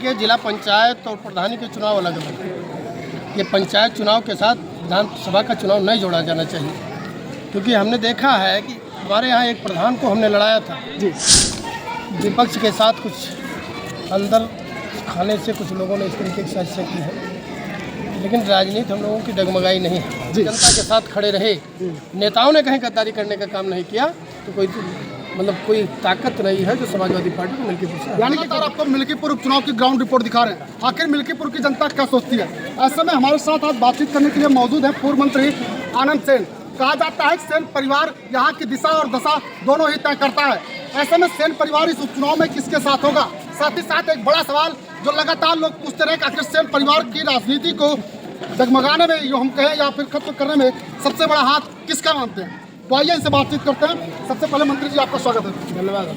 ये जिला पंचायत और प्रधानी के चुनाव अलग अलग। ये पंचायत चुनाव के साथ विधानसभा का चुनाव नहीं जोड़ा जाना चाहिए, क्योंकि हमने देखा है कि हमारे यहाँ एक प्रधान को हमने लड़ाया था जी, विपक्ष के साथ कुछ अंदर खाने से कुछ लोगों ने इस तरीके की साजिशें की है, लेकिन राजनीति हम लोगों की डगमगाई नहीं है। जनता के साथ खड़े रहे, नेताओं ने कहीं गद्दारी करने का काम नहीं किया, तो कोई ताकत नहीं है जो समाजवादी पार्टी को मिल्कीपुर से। यानी कि आपको मिल्कीपुर उपचुनाव की ग्राउंड रिपोर्ट दिखा रहे हैं, आखिर मिल्कीपुर की जनता क्या सोचती है। ऐसे में हमारे साथ आज बातचीत करने के लिए मौजूद है पूर्व मंत्री आनंद सेन। कहा जाता है कि सेन परिवार यहाँ की दिशा और दशा दोनों ही तय करता है। ऐसे में सेन परिवार इस उपचुनाव में किसके साथ होगा। साथ ही साथ एक बड़ा सवाल जो लगातार लोग पूछते रहे कि आखिर सेन परिवार की राजनीति को डगमगाने में, जो हम कहें या फिर खत्म करने में सबसे बड़ा हाथ किसका मानते हैं। तो आइए इनसे बातचीत करते हैं। सबसे पहले मंत्री जी आपका स्वागत है। धन्यवाद।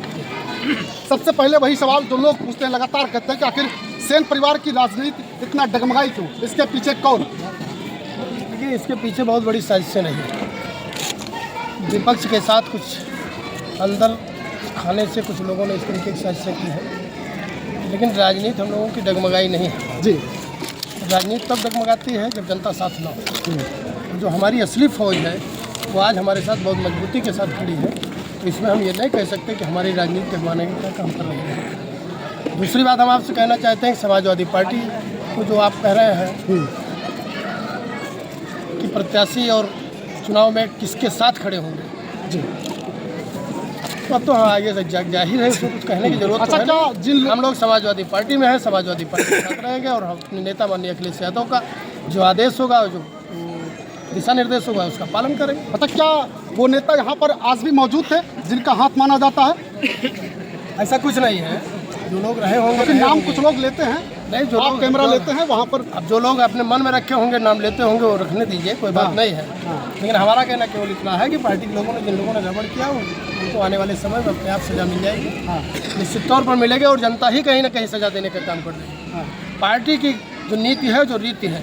सबसे पहले वही सवाल जो लोग पूछते हैं, लगातार कहते हैं कि आखिर सेन परिवार की राजनीति इतना डगमगाई क्यों, इसके पीछे कौन। देखिए, इसके पीछे बहुत बड़ी साजिशें रही। विपक्ष के साथ कुछ अंदर खाने से कुछ लोगों ने इस तरीके की साजिशें की है, लेकिन राजनीति हम लोगों की डगमगाई नहीं है जी। राजनीति तब डगमगाती है जब जनता साथ ना हो। जो हमारी असली फौज है वो आज हमारे साथ बहुत मजबूती के साथ खड़ी है, तो इसमें हम ये नहीं कह सकते कि हमारी राजनीति डगमाने का काम कर रही है। दूसरी बात हम आपसे कहना चाहते हैं कि समाजवादी पार्टी को जो आप कह रहे हैं कि प्रत्याशी और चुनाव में किसके साथ खड़े होंगे जी, तो हाँ आगे से जाहिर है, उसमें कुछ कहने की जरूरत तो है नहीं। हम लोग समाजवादी पार्टी में हैं, समाजवादी पार्टी के साथ रहेंगे और हम अपने नेता माननीय अखिलेश यादव का जो आदेश होगा, जो दिशा निर्देश होगा, उसका पालन करेंगे। मतलब क्या वो नेता यहाँ पर आज भी मौजूद थे जिनका हाथ माना जाता है। ऐसा कुछ नहीं है, जो लोग रहे होंगे नाम कुछ लोग लेते हैं, नहीं जो आप कैमरा लेते हैं वहाँ पर। अब जो लोग अपने मन में रखे होंगे, नाम लेते होंगे, वो रखने दीजिए, कोई बात नहीं है। लेकिन हमारा कहना केवल इतना है कि पार्टी के लोगों ने, जिन लोगों ने गड़बड़ किया, उनको आने वाले समय में अपने आप सजा मिल जाएगी, निश्चित तौर पर मिलेगी, और जनता ही कहीं ना कहीं सजा देने का काम कर देगी। पार्टी की जो नीति है, जो रीति है,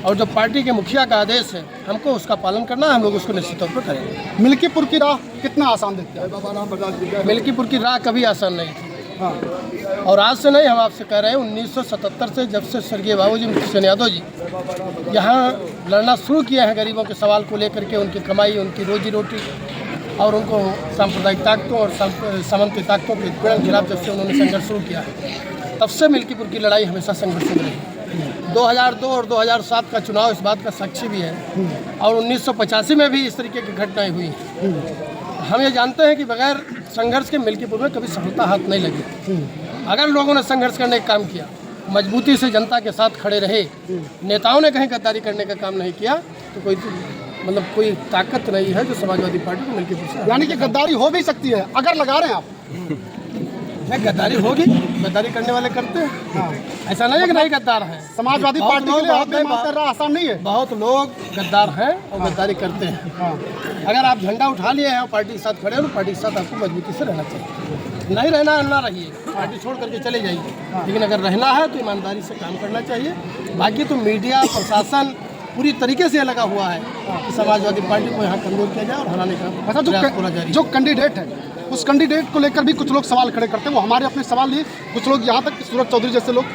और जो पार्टी के मुखिया का आदेश है, हमको उसका पालन करना है, हम लोग उसको निश्चित तौर पर करेंगे। मिल्कीपुर की राह कितना आसान देखते हैं। मिल्कीपुर की राह कभी आसान नहीं थी, और आज से नहीं, हम आपसे कह रहे हैं 1977 से, जब से स्वर्गीय बाबूजी मुखिया यादव जी यहाँ लड़ना शुरू किए हैं गरीबों के सवाल को लेकर के, उनकी कमाई, उनकी रोजी रोटी और उनको सांप्रदायिक ताकतों और सामंती ताकतों के उत्पीड़न खिलाफ जब से उन्होंने संघर्ष शुरू किया है, तब से मिल्कीपुर की लड़ाई हमेशा संघर्ष में रही। 2002 और 2007 का चुनाव इस बात का साक्षी भी है, और 1985 में भी इस तरीके की घटनाएं हुई। हम ये जानते हैं कि बगैर संघर्ष के मिल्कीपुर में कभी सफलता हाथ नहीं लगी। अगर लोगों ने संघर्ष करने का काम किया, मजबूती से जनता के साथ खड़े रहे, नेताओं ने कहीं गद्दारी करने का काम नहीं किया, तो कोई ताकत नहीं है जो समाजवादी पार्टी को मिल्कीपुर से। यानी कि गद्दारी हो भी सकती है अगर लगा रहे हैं आप। नहीं, गद्दारी होगी, गद्दारी करने वाले करते हैं, ऐसा नहीं है कि नहीं गद्दार हैं। समाजवादी पार्टी के लिए आसान नहीं है। बहुत लोग गद्दार हैं और गद्दारी करते हैं। अगर आप झंडा उठा लिए हैं और पार्टी के साथ खड़े हो, तो पार्टी के साथ आपको मजबूती से रहना चाहिए। नहीं रहना है, ना रहिए, पार्टी छोड़ करके चले जाइए, लेकिन अगर रहना है तो ईमानदारी से काम करना चाहिए। बाकी तो मीडिया, प्रशासन पूरी तरीके से लगा हुआ है कि समाजवादी पार्टी को यहाँ कमजोर किया जाए और हराने का पूरा जारी। जो कैंडिडेट है, उस कैंडिडेट को लेकर भी कुछ लोग सवाल खड़े करते हैं। वो हमारे अपने सवाल लिए, कुछ लोग यहाँ तक सूरज चौधरी जैसे लोग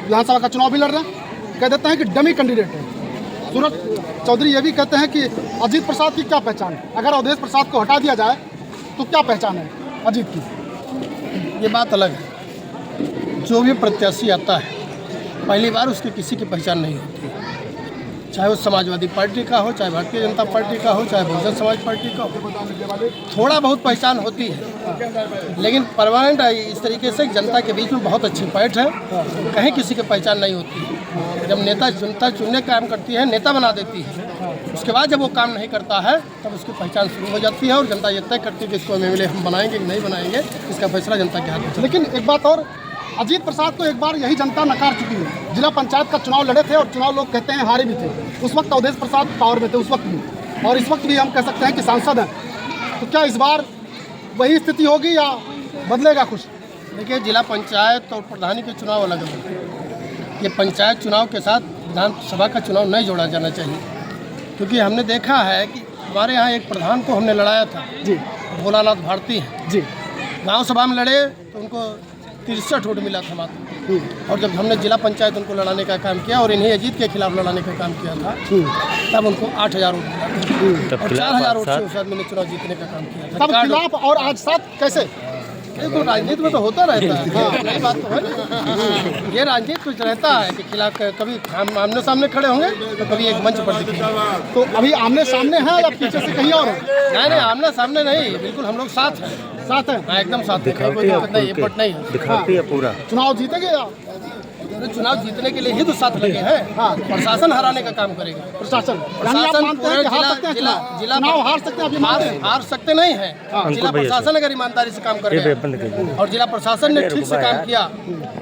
विधानसभा का चुनाव भी लड़ रहे हैं, कह देते हैं कि डमी कैंडिडेट है। सूरज चौधरी ये भी कहते हैं कि अजीत प्रसाद की क्या पहचान है, अगर अवधेश प्रसाद को हटा दिया जाए तो क्या पहचान है अजीत की। ये बात अलग है। जो भी प्रत्याशी आता है, पहली बार उसकी किसी की पहचान नहीं होती, चाहे वो समाजवादी पार्टी का हो, चाहे भारतीय जनता पार्टी का हो, चाहे बहुजन समाज पार्टी का हो। थोड़ा बहुत पहचान होती है, लेकिन परमानेंट इस तरीके से जनता के बीच में बहुत अच्छी पैठ है, कहीं किसी की पहचान नहीं होती है। जब नेता जनता चुनने का काम करती है, नेता बना देती है, उसके बाद जब वो काम नहीं करता है, तब उसकी पहचान शुरू हो जाती है, और जनता ये तय करती है कि इसको MLA हम बनाएंगे कि नहीं बनाएंगे, इसका फैसला जनता के हाथ में। लेकिन एक बात और, अजीत प्रसाद को एक बार यही जनता नकार चुकी है। जिला पंचायत का चुनाव लड़े थे और चुनाव लोग कहते हैं हारे भी थे। उस वक्त अवधेश प्रसाद पावर में थे, उस वक्त भी, और इस वक्त भी हम कह सकते हैं कि सांसद हैं। तो क्या इस बार वही स्थिति होगी या बदलेगा कुछ। देखिए, जिला पंचायत और प्रधानी के चुनाव अलग अलग। ये पंचायत चुनाव के साथ विधानसभा का चुनाव नहीं जोड़ा जाना चाहिए, क्योंकि हमने देखा है कि हमारे यहाँ एक प्रधान को हमने लड़ाया था जी, भोलानाथ भारती हैं जी, गांव सभा में लड़े तो उनको 63 वोट मिला था मात्र। और जब हमने जिला पंचायत उनको लड़ाने का काम किया और इन्हीं अजीत के खिलाफ लड़ाने का काम किया था, तब उनको 8,000 वोट मिला और 4,000 वोट से उस आदमी ने चुनाव जीतने का काम किया था। तब खिलाफ और आज साथ कैसे? ये तो राजनीति में तो होता रहता है, नई बात तो है ना। ये राजनीति कुछ रहता है कि खिलाफ कभी हम आमने सामने खड़े होंगे तो कभी एक मंच पर दिखेंगे। तो अभी आमने सामने हैं या पीछे से कहीं और? नहीं, आमने सामने नहीं, बिल्कुल हम लोग साथ हैं। साथ हैं? हाँ, एकदम साथ हैं, कोई दिक्कत नहीं, पट नहीं है। दिखाती है पूरा। चुनाव जीतेंगे या? तो चुनाव जीतने के लिए ही तो साथ लगे हैं। हाँ, प्रशासन हराने का काम करेगा। प्रशासन यानी आप मानते हैं कि हार सकते हैं चुनाव हार सकते हैं? अभी मानते हैं हार सकते नहीं है। जिला प्रशासन अगर ईमानदारी से काम करेगा और जिला प्रशासन ने ठीक से काम किया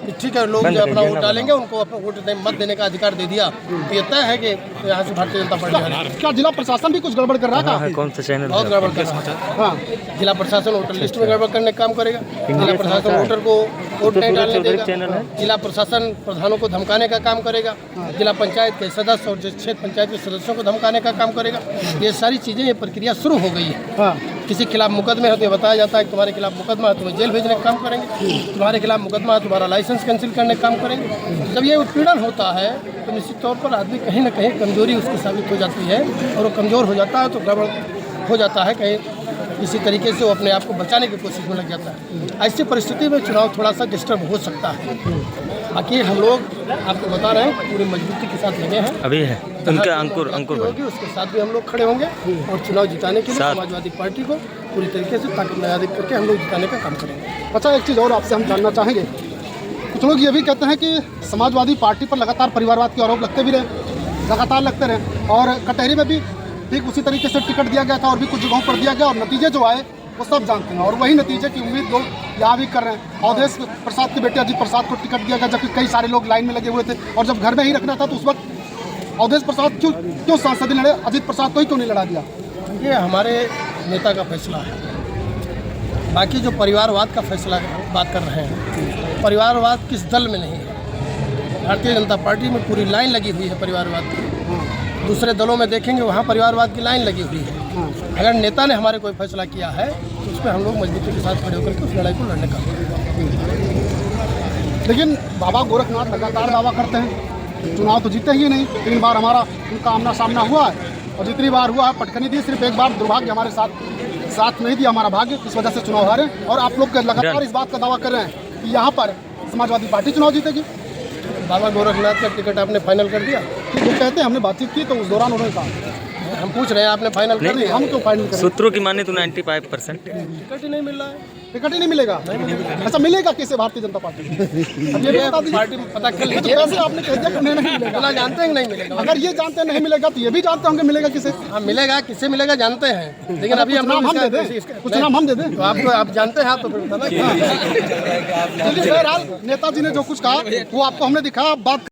कि ठीक है, लोग जो अपना वोट डालेंगे उनको अपना वोट मत देने का अधिकार दे दिया, तो ये तय है कि यहाँ से भारतीय जनता पार्टी हारेगी। क्या जिला प्रशासन भी कुछ गड़बड़ कर रहा है? कौन सा चैनल? बहुत गड़बड़ कर रहा है। हाँ, जिला प्रशासन वोटर लिस्ट में गड़बड़ करने का काम करेगा। जिला प्रशासन वोटर को वोट नहीं डालने देगा। जिला प्रशासन प्रधानों को धमकाने का काम करेगा। जिला पंचायत के सदस्य और क्षेत्र पंचायत के सदस्यों को धमकाने का काम करेगा। ये सारी चीज़ें, ये प्रक्रिया शुरू हो गई है। किसी खिलाफ मुकदमे हो तो ये बताया जाता है कि तुम्हारे खिलाफ मुकदमा है, तुम्हें जेल भेजने का काम करेंगे। तुम्हारे खिलाफ मुकदमा है, तुम्हारा लाइसेंस कैंसिल करने का काम करेंगे। जब ये उत्पीड़न होता है तो निश्चित तौर पर आदमी कहीं ना कहीं कमजोरी उसकी साबित हो जाती है और वो कमज़ोर हो जाता है तो गड़बड़ हो जाता है, कहीं इसी तरीके से वो अपने आप को बचाने की कोशिश में लग जाता है। ऐसी परिस्थिति में चुनाव थोड़ा सा डिस्टर्ब हो सकता है। बाकी हम लोग आपको बता रहे हैं पूरी मजबूती के साथ लगे हैं। अभी है उनके अंकुर होगी, उसके साथ भी हम लोग खड़े होंगे और चुनाव जिताने के लिए समाजवादी पार्टी को पूरी तरीके से ताकत नयादिक करके हम लोग जिताने का काम करेंगे। अच्छा, एक चीज़ और आपसे हम जानना चाहेंगे। कुछ लोग ये भी कहते हैं कि समाजवादी पार्टी पर लगातार परिवारवाद के आरोप लगते भी रहे, लगातार लगते रहे, और कटहरी में भी ठीक उसी तरीके से टिकट दिया गया था और भी कुछ जगहों पर दिया गया और नतीजे जो आए वो सब जानते हैं और वही नतीजे की उम्मीद लोग यहाँ भी कर रहे हैं। अवधेश प्रसाद के बेटे अजीत प्रसाद को टिकट दिया गया जबकि कई सारे लोग लाइन में लगे हुए थे और जब घर में ही रखना था तो उस वक्त अवधेश प्रसाद क्यों सांसद लड़े, अजीत प्रसाद को ही क्यों नहीं लड़ा दिया? ये हमारे नेता का फैसला है। बाकी जो परिवारवाद का फैसला बात कर रहे हैं, परिवारवाद किस दल में नहीं है। भारतीय जनता पार्टी में पूरी लाइन लगी हुई है परिवारवाद की। दूसरे दलों में देखेंगे वहाँ परिवारवाद की लाइन लगी हुई है। अगर नेता ने हमारे कोई फैसला किया है तो उस पर हम लोग मजबूती के साथ खड़े होकर के उस लड़ाई को लड़ने का। लेकिन बाबा गोरखनाथ लगातार दावा करते हैं चुनाव तो जीते ही नहीं। 3 बार हमारा उनका आमना सामना हुआ है और जितनी बार हुआ है पटखनी दी, सिर्फ एक बार दुर्भाग्य हमारे साथ नहीं दिया हमारा भाग्य, इस वजह से चुनाव हारे। और आप लोग लगातार इस बात का दावा कर रहे हैं कि यहाँ पर समाजवादी पार्टी चुनाव जीतेगी। बाबा गोरखनाथ का टिकट आपने फाइनल कर दिया? वो कहते हैं हमने बातचीत की तो उस दौरान उन्होंने कहा। हम पूछ रहे हैं आपने फाइनल कर दिया? हम क्यों फाइनल करें? सूत्रों की माने तो 95% टिकट ही नहीं मिल रहा है। टिकट ही नहीं मिलेगा? अच्छा, मिलेगा कैसे भारतीय जनता पार्टी? अब ये बता दीजिए। पार्टी में पता कर लीजिए। वैसे आपने कह दिया कि नहीं मिलेगा। ना जानते हैं कि नहीं मिलेगा। अगर ये जानते हैं नहीं मिलेगा तो ये भी जानते होंगे मिलेगा किसे? हाँ, मिलेगा, किसे मिलेगा जानते हैं, लेकिन अभी हम लोग दे दें, कुछ नाम हम दे दें। तो आप जानते हैं तो फिर चलिए, बहरहाल नेताजी ने जो कुछ कहा वो आपको हमने दिखाया। बात